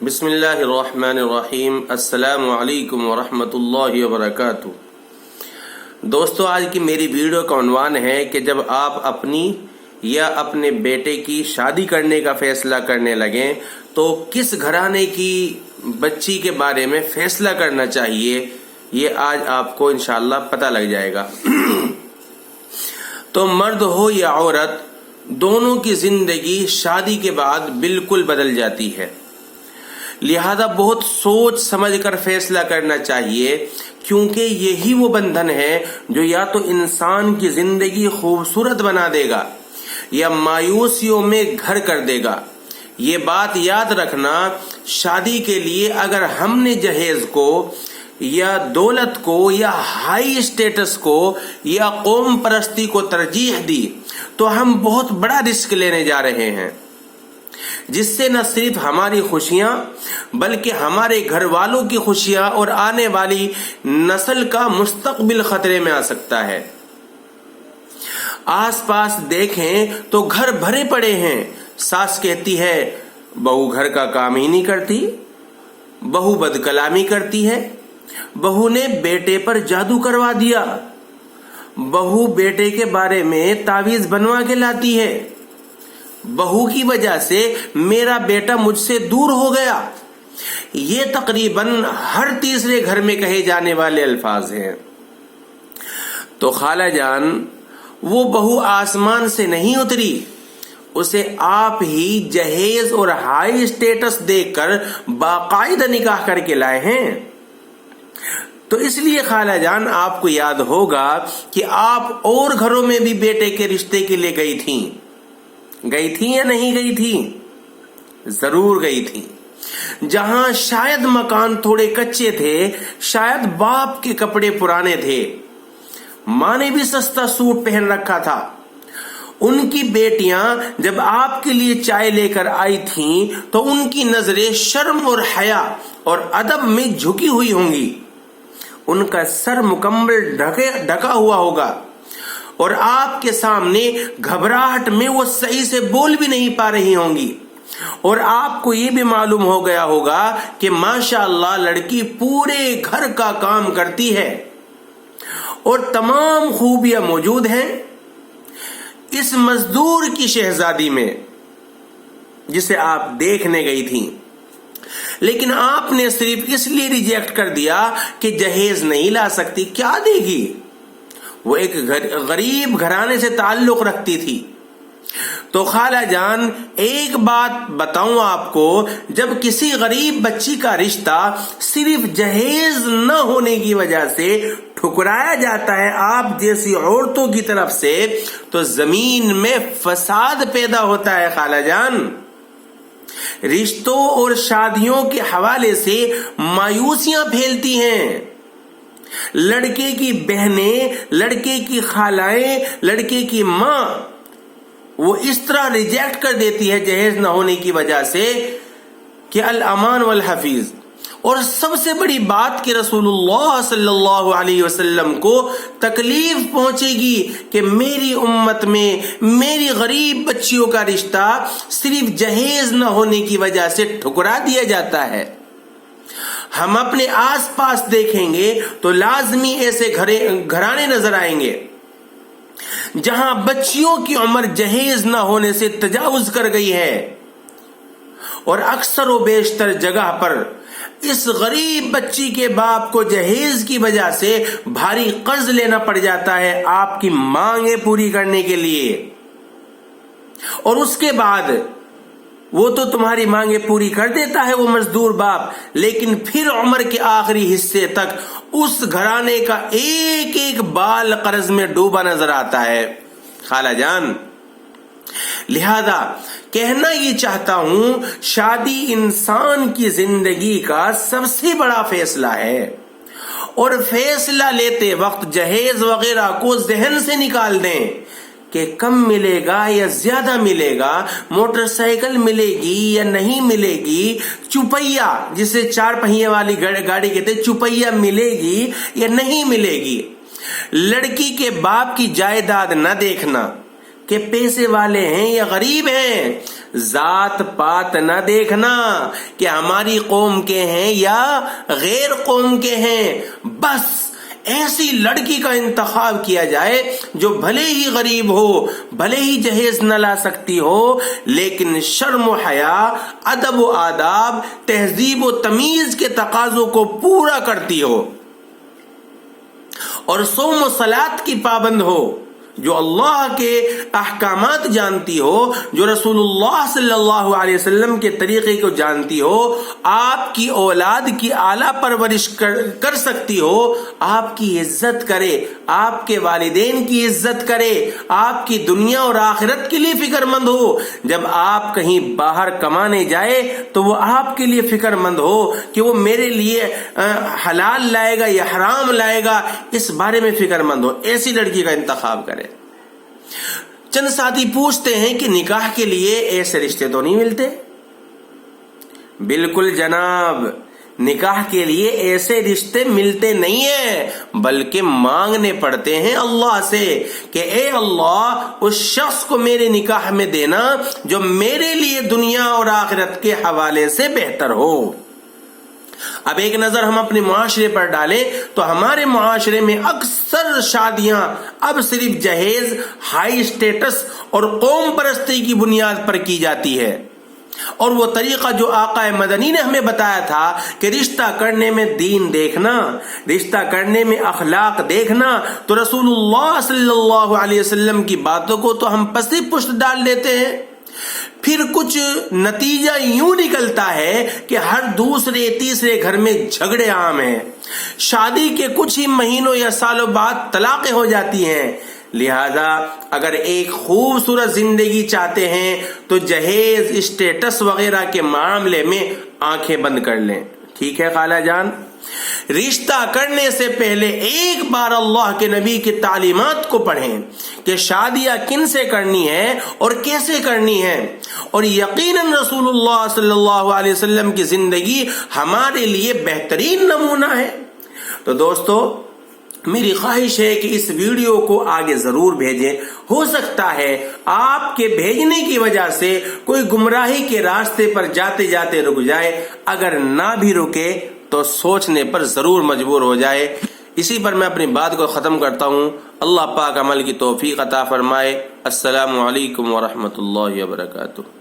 بسم اللہ الرحمن الرحیم۔ السلام علیکم ورحمۃ اللہ وبرکاتہ۔ دوستو، آج کی میری ویڈیو کا عنوان ہے کہ جب آپ اپنی یا اپنے بیٹے کی شادی کرنے کا فیصلہ کرنے لگیں تو کس گھرانے کی بچی کے بارے میں فیصلہ کرنا چاہیے، یہ آج آپ کو انشاءاللہ پتہ لگ جائے گا۔ تو مرد ہو یا عورت، دونوں کی زندگی شادی کے بعد بالکل بدل جاتی ہے، لہذا بہت سوچ سمجھ کر فیصلہ کرنا چاہیے، کیونکہ یہی وہ بندھن ہے جو یا تو انسان کی زندگی خوبصورت بنا دے گا یا مایوسیوں میں گھر کر دے گا۔ یہ بات یاد رکھنا، شادی کے لیے اگر ہم نے جہیز کو یا دولت کو یا ہائی اسٹیٹس کو یا قوم پرستی کو ترجیح دی تو ہم بہت بڑا رسک لینے جا رہے ہیں، جس سے نہ صرف ہماری خوشیاں بلکہ ہمارے گھر والوں کی خوشیاں اور آنے والی نسل کا مستقبل خطرے میں آ سکتا ہے۔ آس پاس دیکھیں تو گھر بھرے پڑے ہیں۔ ساس کہتی ہے بہو گھر کا کام ہی نہیں کرتی، بہو بد کلامی کرتی ہے، بہو نے بیٹے پر جادو کروا دیا، بہو بیٹے کے بارے میں تعویذ بنوا کے لاتی ہے، بہو کی وجہ سے میرا بیٹا مجھ سے دور ہو گیا۔ یہ تقریباً ہر تیسرے گھر میں کہے جانے والے الفاظ ہیں۔ تو خالہ جان، وہ بہو آسمان سے نہیں اتری، اسے آپ ہی جہیز اور ہائی اسٹیٹس دیکھ کر باقاعدہ نکاح کر کے لائے ہیں۔ تو اس لیے خالہ جان، آپ کو یاد ہوگا کہ آپ اور گھروں میں بھی بیٹے کے رشتے کے لیے گئی تھیں یا نہیں گئی تھیں؟ ضرور گئی تھیں۔ جہاں شاید مکان تھوڑے کچے تھے، شاید باپ کے کپڑے پرانے تھے، ماں نے بھی سستا سوٹ پہن رکھا تھا، ان کی بیٹیاں جب آپ کے لیے چائے لے کر آئی تھیں تو ان کی نظریں شرم اور حیا اور ادب میں جھکی ہوئی ہوں گی، ان کا سر مکمل ڈھکا ہوا ہوگا، اور آپ کے سامنے گھبراہٹ میں وہ صحیح سے بول بھی نہیں پا رہی ہوں گی، اور آپ کو یہ بھی معلوم ہو گیا ہوگا کہ ماشاءاللہ لڑکی پورے گھر کا کام کرتی ہے اور تمام خوبیاں موجود ہیں اس مزدور کی شہزادی میں جسے آپ دیکھنے گئی تھیں۔ لیکن آپ نے صرف اس لیے ریجیکٹ کر دیا کہ جہیز نہیں لا سکتی، کیا دے گی؟ وہ ایک غریب گھرانے سے تعلق رکھتی تھی۔ تو خالہ جان، ایک بات بتاؤں آپ کو، جب کسی غریب بچی کا رشتہ صرف جہیز نہ ہونے کی وجہ سے ٹھکرایا جاتا ہے آپ جیسی عورتوں کی طرف سے، تو زمین میں فساد پیدا ہوتا ہے خالہ جان۔ رشتوں اور شادیوں کے حوالے سے مایوسیاں پھیلتی ہیں۔ لڑکے کی بہنیں، لڑکے کی خالائیں، لڑکے کی ماں وہ اس طرح ریجیکٹ کر دیتی ہے جہیز نہ ہونے کی وجہ سے کہ الامان والحفیظ۔ اور سب سے بڑی بات کہ رسول اللہ صلی اللہ علیہ وسلم کو تکلیف پہنچے گی کہ میری امت میں میری غریب بچیوں کا رشتہ صرف جہیز نہ ہونے کی وجہ سے ٹھکرا دیا جاتا ہے۔ ہم اپنے آس پاس دیکھیں گے تو لازمی ایسے گھرانے نظر آئیں گے جہاں بچیوں کی عمر جہیز نہ ہونے سے تجاوز کر گئی ہے، اور اکثر و بیشتر جگہ پر اس غریب بچی کے باپ کو جہیز کی وجہ سے بھاری قرض لینا پڑ جاتا ہے آپ کی مانگیں پوری کرنے کے لیے، اور اس کے بعد وہ تو تمہاری مانگیں پوری کر دیتا ہے وہ مزدور باپ، لیکن پھر عمر کے آخری حصے تک اس گھرانے کا ایک ایک بال قرض میں ڈوبا نظر آتا ہے خالہ جان۔ لہذا کہنا یہ چاہتا ہوں، شادی انسان کی زندگی کا سب سے بڑا فیصلہ ہے، اور فیصلہ لیتے وقت جہیز وغیرہ کو ذہن سے نکال دیں کہ کم ملے گا یا زیادہ ملے گا، موٹر سائیکل ملے گی یا نہیں ملے گی، چوپیا جسے 4 پہیے والی گاڑی کہتے چوپیا ملے گی یا نہیں ملے گی۔ لڑکی کے باپ کی جائیداد نہ دیکھنا کہ پیسے والے ہیں یا غریب ہیں، ذات پات نہ دیکھنا کہ ہماری قوم کے ہیں یا غیر قوم کے ہیں، بس ایسی لڑکی کا انتخاب کیا جائے جو بھلے ہی غریب ہو، بھلے ہی جہیز نہ لا سکتی ہو، لیکن شرم و حیا، ادب و آداب، تہذیب و تمیز کے تقاضوں کو پورا کرتی ہو، اور صوم و صلات کی پابند ہو، جو اللہ کے احکامات جانتی ہو، جو رسول اللہ صلی اللہ علیہ وسلم کے طریقے کو جانتی ہو، آپ کی اولاد کی اعلیٰ پرورش کر سکتی ہو، آپ کی عزت کرے، آپ کے والدین کی عزت کرے، آپ کی دنیا اور آخرت کے لیے فکر مند ہو، جب آپ کہیں باہر کمانے جائے تو وہ آپ کے لیے فکر مند ہو کہ وہ میرے لیے حلال لائے گا یا حرام لائے گا، اس بارے میں فکر مند ہو، ایسی لڑکی کا انتخاب کرے۔ چند ساتھی پوچھتے ہیں کہ نکاح کے لیے ایسے رشتے تو نہیں ملتے؟ بالکل جناب، نکاح کے لیے ایسے رشتے ملتے نہیں ہیں، بلکہ مانگنے پڑتے ہیں اللہ سے کہ اے اللہ اس شخص کو میرے نکاح میں دینا جو میرے لیے دنیا اور آخرت کے حوالے سے بہتر ہو۔ اب ایک نظر ہم اپنے معاشرے پر ڈالیں تو ہمارے معاشرے میں اکثر شادیاں اب صرف جہیز، ہائی اسٹیٹس اور قوم پرستی کی بنیاد پر کی جاتی ہے، اور وہ طریقہ جو آقا مدنی نے ہمیں بتایا تھا کہ رشتہ کرنے میں دین دیکھنا، رشتہ کرنے میں اخلاق دیکھنا، تو رسول اللہ صلی اللہ علیہ وسلم کی باتوں کو تو ہم پسی پشت ڈال دیتے ہیں۔ پھر کچھ نتیجہ یوں نکلتا ہے کہ ہر دوسرے تیسرے گھر میں جھگڑے عام ہیں، شادی کے کچھ ہی مہینوں یا سالوں بعد طلاقیں ہو جاتی ہیں۔ لہذا اگر ایک خوبصورت زندگی چاہتے ہیں تو جہیز، اسٹیٹس وغیرہ کے معاملے میں آنکھیں بند کر لیں۔ ٹھیک ہے خالہ جان، رشتہ کرنے سے پہلے ایک بار اللہ کے نبی کی تعلیمات کو پڑھیں کہ شادیاں کن سے کرنی ہے اور کیسے کرنی ہے، اور یقیناً رسول اللہ صلی اللہ علیہ وسلم کی زندگی ہمارے لیے بہترین نمونہ ہے۔ تو دوستو، میری خواہش ہے کہ اس ویڈیو کو آگے ضرور بھیجیں، ہو سکتا ہے آپ کے بھیجنے کی وجہ سے کوئی گمراہی کے راستے پر جاتے جاتے رک جائے، اگر نہ بھی رکے تو سوچنے پر ضرور مجبور ہو جائے۔ اسی پر میں اپنی بات کو ختم کرتا ہوں۔ اللہ پاک عمل کی توفیق عطا فرمائے۔ السلام علیکم ورحمۃ اللہ وبرکاتہ۔